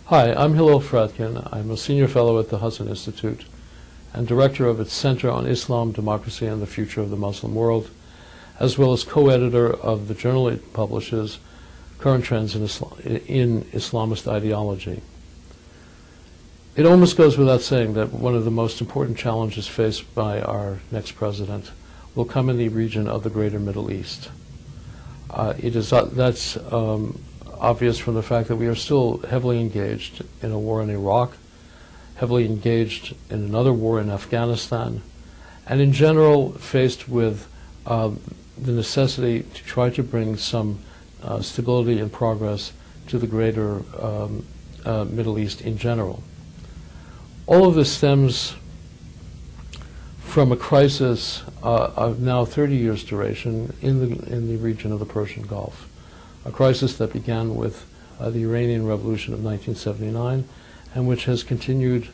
Hi, I'm Hillel Fradkin. I'm a Senior Fellow at the Hudson Institute and Director of its Center on Islam, Democracy, and the Future of the Muslim World, as well as co-editor of the journal it publishes, Current Trends in Islamist Ideology. It almost goes without saying that one of the most important challenges faced by our next president will come in the region of the greater Middle East. That's obvious from the fact that we are still heavily engaged in a war in Iraq, heavily engaged in another war in Afghanistan, and in general faced with the necessity to try to bring some stability and progress to the greater Middle East in general. All of this stems from a crisis of now 30 years duration in the region of the Persian Gulf, a crisis that began with the Iranian Revolution of 1979 and which has continued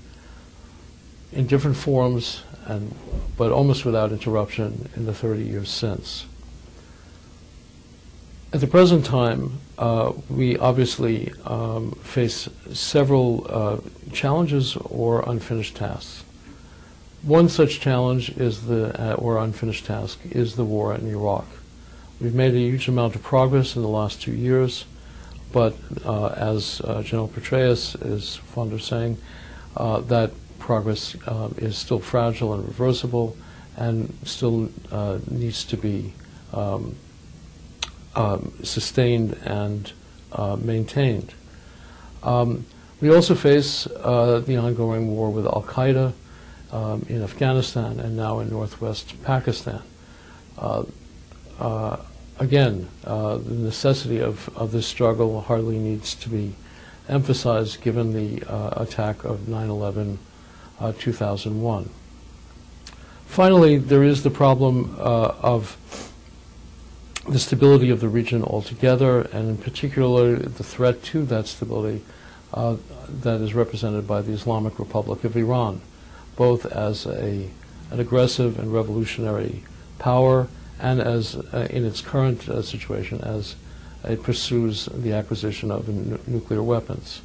in different forms but almost without interruption in the 30 years since. At the present time, we obviously face several challenges or unfinished tasks. One such challenge is or unfinished task is the war in Iraq. We've made a huge amount of progress in the last 2 years, but as General Petraeus is fond of saying, that progress is still fragile and reversible and still needs to be sustained and maintained. We also face the ongoing war with Al-Qaeda in Afghanistan and now in northwest Pakistan. Again, the necessity of this struggle hardly needs to be emphasized given the attack of 9/11, 2001. Finally, there is the problem of the stability of the region altogether, and in particular the threat to that stability that is represented by the Islamic Republic of Iran, both as an aggressive and revolutionary power and as in its current situation as it pursues the acquisition of nuclear weapons.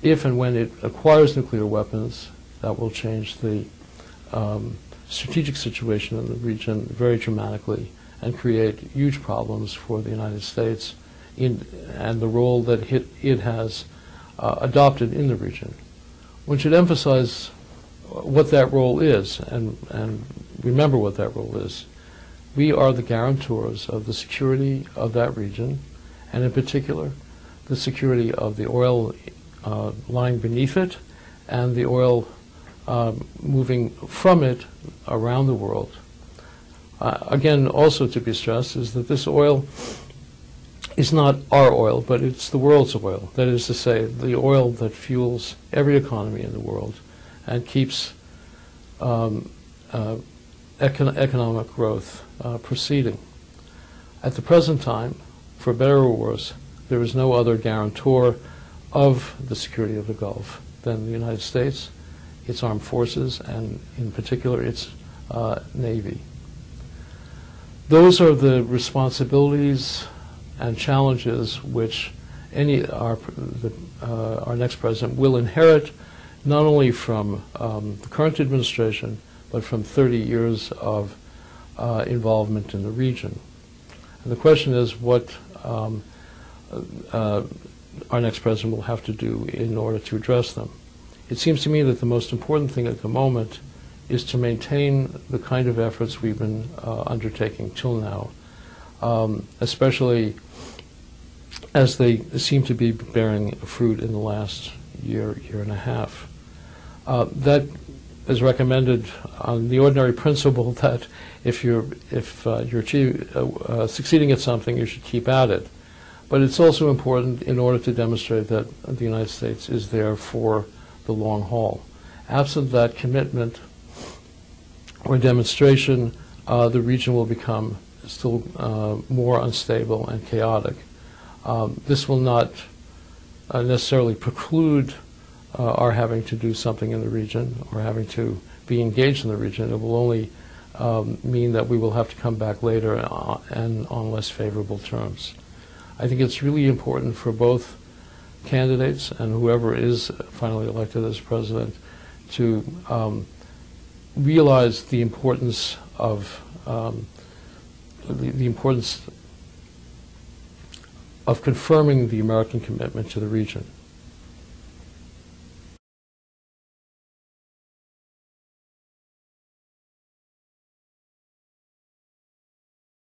If and when it acquires nuclear weapons, that will change the strategic situation in the region very dramatically and create huge problems for the United States and the role that it has adopted in the region. One should emphasize what that role is and remember what that role is. We are the guarantors of the security of that region, and in particular, the security of the oil lying beneath it and the oil moving from it around the world. Again, also to be stressed is that this oil is not our oil, but it's the world's oil. That is to say, the oil that fuels every economy in the world and keeps economic growth proceeding. At the present time, for better or worse, there is no other guarantor of the security of the Gulf than the United States, its armed forces, and in particular its Navy. Those are the responsibilities and challenges which our next president will inherit, not only from the current administration, but from 30 years of involvement in the region. And the question is what our next president will have to do in order to address them. It seems to me that the most important thing at the moment is to maintain the kind of efforts we've been undertaking till now, especially as they seem to be bearing fruit in the last year and a half. That is recommended on the ordinary principle that if you're succeeding at something, you should keep at it. But it's also important in order to demonstrate that the United States is there for the long haul. Absent that commitment or demonstration, the region will become still more unstable and chaotic. This will not necessarily preclude our having to do something in the region or having to be engaged in the region. It will only mean that we will have to come back later and on less favorable terms. I think it's really important for both candidates and whoever is finally elected as president to realize the importance of the importance of confirming the American commitment to the region.